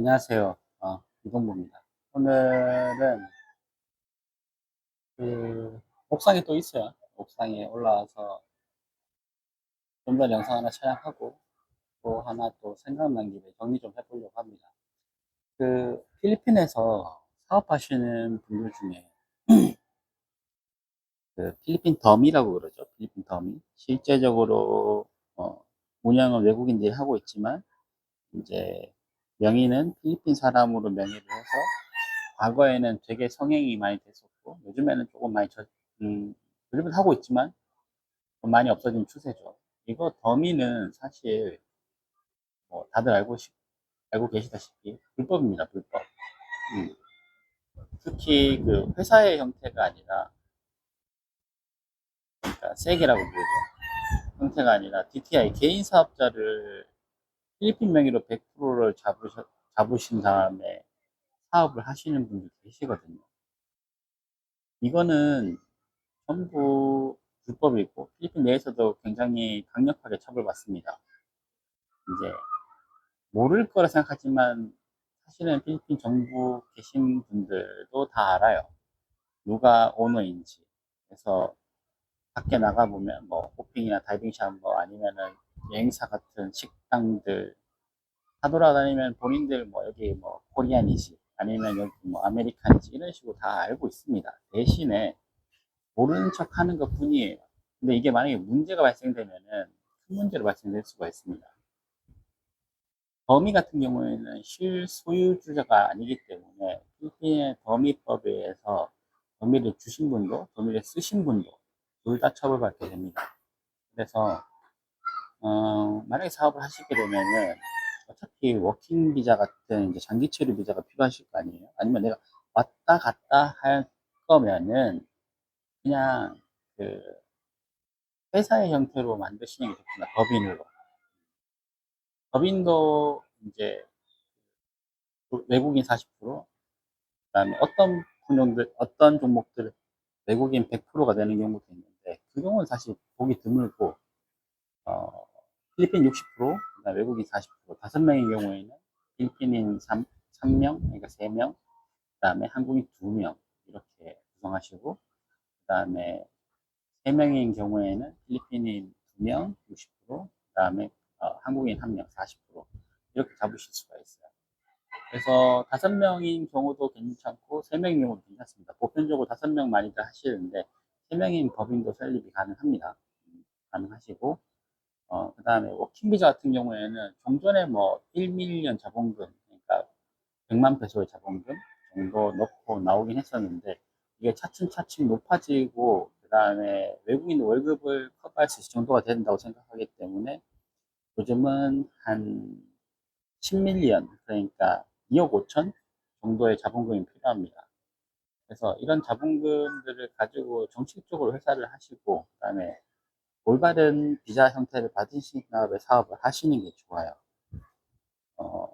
안녕하세요. 이동부입니다. 오늘은 옥상에 또 있어요. 옥상에 올라와서 좀 더 영상 하나 촬영하고 또 하나 또 생각난 김에 정리 좀 해보려고 합니다. 필리핀에서 사업하시는 분들 중에 필리핀 더미라고 그러죠. 필리핀 더미. 실제적으로 어, 운영은 외국인들이 하고 있지만 이제 명의는 필리핀 사람으로 명의를 해서 과거에는 되게 성행이 많이 됐었고 요즘에는 조금 많이 요즘은 하고 있지만 좀 많이 없어진 추세죠. 이거 더미는 사실 뭐 다들 알고 계시다시피 불법입니다. 불법. 음, 특히 그 회사의 형태가 아니라, 그러니까 세계라고 부르죠. 형태가 아니라 DTI 개인 사업자를 필리핀 명의로 100%를 잡으신 다음에 사업을 하시는 분들 계시거든요. 이거는 전부 불법이고 필리핀 내에서도 굉장히 강력하게 처벌받습니다. 이제 모를 거라 생각하지만 사실은 필리핀 정부 계신 분들도 다 알아요. 누가 오너인지. 그래서 밖에 나가보면 뭐 호핑이나 다이빙샵 뭐 아니면은 여행사 같은 식당들 다 돌아다니면 본인들 뭐 여기 뭐 코리안이지 아니면 여기 뭐 아메리칸이지 이런 식으로 다 알고 있습니다. 대신에 모르는 척 하는 것 뿐이에요. 근데 이게 만약에 문제가 발생되면은 큰 문제로 발생될 수가 있습니다. 더미 같은 경우에는 실소유주자가 아니기 때문에 필리핀의 더미법에 의해서 더미를 주신 분도 더미를 쓰신 분도 둘 다 처벌받게 됩니다. 그래서 만약에 사업을 하시게 되면은 어차피 워킹 비자 같은 이제 장기 체류 비자가 필요하실 거 아니에요. 아니면 내가 왔다 갔다 할 거면은 그냥 그 회사의 형태로 만드시는 게 좋구나. 법인으로. 법인도 이제 외국인 40%, 그다음에 어떤 종목들 외국인 100%가 되는 경우도 있는데 그 경우는 사실 보기 드물고 어, 필리핀 60%, 그다음에 외국인 40%, 5명인 경우에는 필리핀인 3명, 그러니까 3명, 그다음에 한국인 2명 이렇게 구성하시고 그다음에 3명인 경우에는 필리핀인 2명 60%, 그다음에 한국인 1명 40% 이렇게 잡으실 수가 있어요. 그래서 5명인 경우도 괜찮고 3명인 경우도 괜찮습니다. 보편적으로 5명 많이들 하시는데 3명인 법인도 설립이 가능합니다. 가능하시고 그 다음에 워킹 비자 같은 경우에는 종전에 뭐 1밀리언 자본금, 그러니까 100만 페소의 자본금 정도 넣고 나오긴 했었는데 이게 차츰차츰 높아지고 그 다음에 외국인 월급을 커버할 수 있을 정도가 된다고 생각하기 때문에 요즘은 한 10밀리언, 그러니까 2억 5천 정도의 자본금이 필요합니다. 그래서 이런 자본금들을 가지고 정식적으로 회사를 하시고 그다음에 올바른 비자 형태를 받으신 다음에 사업을 하시는 게 좋아요. 어,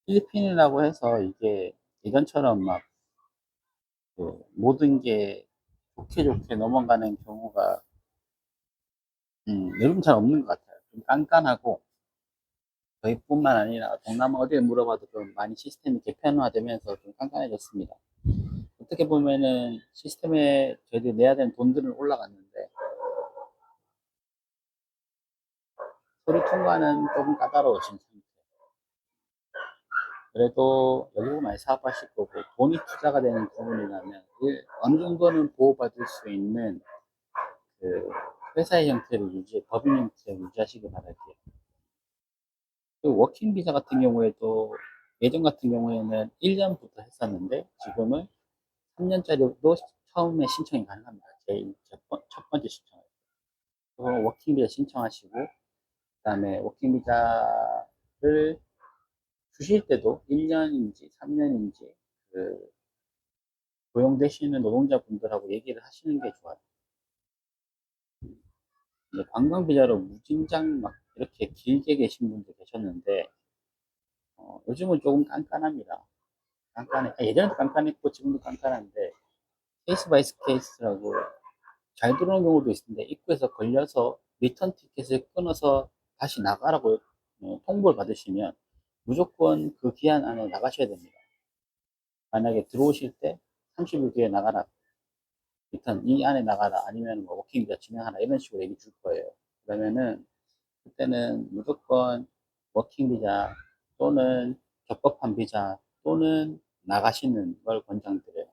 필리핀이라고 해서 이게 예전처럼 막 모든 게 좋게 좋게 넘어가는 경우가 요즘 잘 없는 것 같아요. 좀 깐깐하고 저희뿐만 아니라 동남아 어디에 물어봐도 좀 많이 시스템이 개편화되면서 좀 깐깐해졌습니다. 어떻게 보면은 시스템에 저희들이 내야 되는 돈들은 올라갔는데 서류 통과는 조금 까다로워진 상태. 그래도 여기서 많이 사업하실 거고 돈이 투자가 되는 부분이라면 어느 정도는 보호받을 수 있는 그 회사의 형태를 법인 형태를 유지하시기 바랄게요. 그 워킹 비자 같은 경우에도 예전 같은 경우에는 1년부터 했었는데 지금은 3년짜리도 처음에 신청이 가능합니다. 제일 첫 번째 신청. 워킹 비자 신청하시고 그다음에 워킹 비자를 주실 때도 1년인지 3년인지 그 고용되시는 노동자분들하고 얘기를 하시는 게 좋아요. 관광 비자로 무진장 막 이렇게 길게 계신 분도 계셨는데 요즘은 조금 깐깐합니다. 예전에도 깐깐했고 지금도 깐깐한데 케이스 바이 케이스라고 잘 들어오는 경우도 있는데 입구에서 걸려서 리턴 티켓을 끊어서 다시 나가라고 통보를 받으시면 무조건 그 기한 안에 나가셔야 됩니다. 만약에 들어오실 때 30일 뒤에 나가라. 리턴 이 안에 나가라. 아니면 뭐 워킹 비자 진행하라. 이런 식으로 얘기 줄 거예요. 그러면은 그때는 무조건 워킹 비자 또는 적법한 비자 또는 나가시는 걸 권장드려요.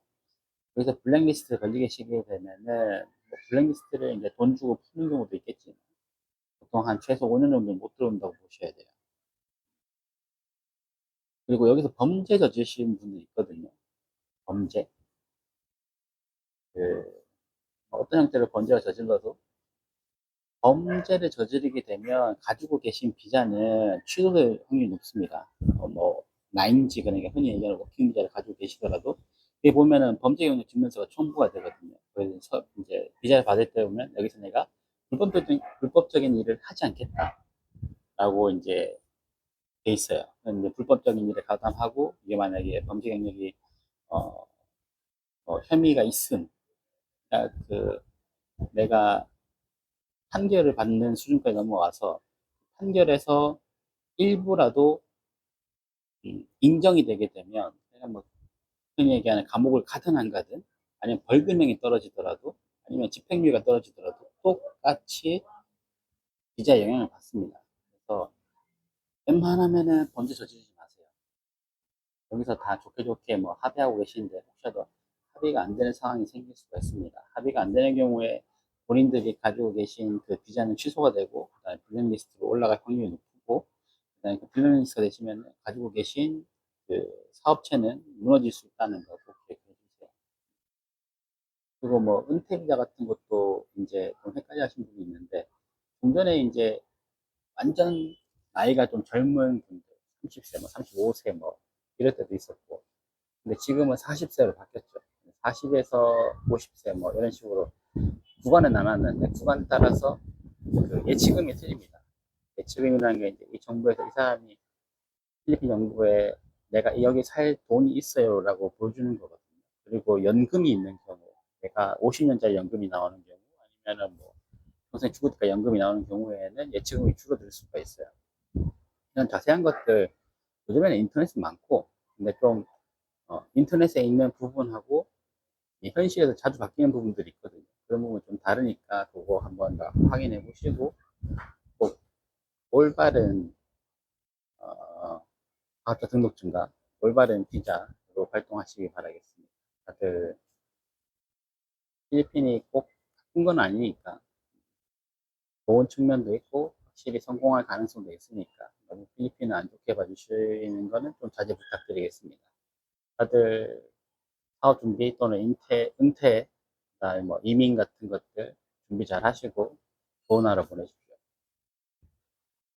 그래서 블랙리스트 걸리시게 되면은 뭐 블랙리스트를 이제 돈 주고 푸는 경우도 있겠지만 보통 한 최소 5년 정도 못 들어온다고 보셔야 돼요. 그리고 여기서 범죄 저지르신 분이 있거든요. 범죄. 그 어떤 형태로 범죄를 저질러도 범죄를 저지르게 되면 가지고 계신 비자는 취소될 확률이 높습니다. 뭐 나인지 그러니까 흔히 얘기하는 워킹 비자를 가지고 계시더라도 여기 보면은 범죄 경력 증명서가 첨부가 되거든요. 그래서 이제 비자를 받을 때 보면 여기서 내가 불법적인 일을 하지 않겠다라고 이제 돼 있어요. 근데 불법적인 일에 가담하고 이게 만약에 범죄 경력이 어, 혐의가 있음, 그러니까 그 내가 판결을 받는 수준까지 넘어와서 판결에서 일부라도 인정이 되게 되면 내가 뭐 흔히 얘기하는 감옥을 가든 안 가든 아니면 벌금형이 떨어지더라도 아니면 집행유예가 떨어지더라도 똑같이 비자에 영향을 받습니다. 그래서 웬만하면은 범죄 저지르지 마세요. 여기서 다 좋게 좋게 뭐 합의하고 계시는데 혹시라도 합의가 안 되는 상황이 생길 수가 있습니다. 합의가 안 되는 경우에 본인들이 가지고 계신 그 비자는 취소가 되고 그다음에 블랙리스트로 올라갈 확률이 높고 그다음에 그 블랙리스트가 되시면 가지고 계신 그 사업체는 무너질 수 있다는 거 꼭 기억해 주세요. 그리고 뭐 은퇴 비자 같은 것도 이제 좀 헷갈려 하시는 분이 있는데 좀 전에 이제 완전 나이가 좀 젊은 분들 30세 뭐 35세 뭐 이럴 때도 있었고 근데 지금은 40세로 바뀌었죠. 40에서 50세 뭐 이런 식으로 구간은 나눴는데 구간 따라서 그 예치금이 틀립니다. 예치금이라는 게 이제 이 정부에서 이 사람이 필리핀 정부에 내가 여기 살 돈이 있어요라고 보여주는 거거든요. 그리고 연금이 있는 경우, 내가 50년짜리 연금이 나오는 경우, 아니면은 뭐 평생 죽으니까 연금이 나오는 경우에는 예치금이 줄어들 수가 있어요. 이런 자세한 것들 요즘에는 인터넷이 많고, 근데 좀 인터넷에 있는 부분하고 현실에서 자주 바뀌는 부분들이 있거든요. 그런 부분 좀 다르니까 그거 한번 더 확인해 보시고 꼭 올바른 과학자 등록증과 올바른 비자로 활동하시기 바라겠습니다. 다들 필리핀이 꼭 나쁜 건 아니니까 좋은 측면도 있고 확실히 성공할 가능성도 있으니까 너무 필리핀을 안 좋게 봐주시는 거는 좀 자제 부탁드리겠습니다. 다들 사업 준비 또는 은퇴, 그다음에 뭐 이민 같은 것들 준비 잘 하시고 좋은 하루 보내십시오.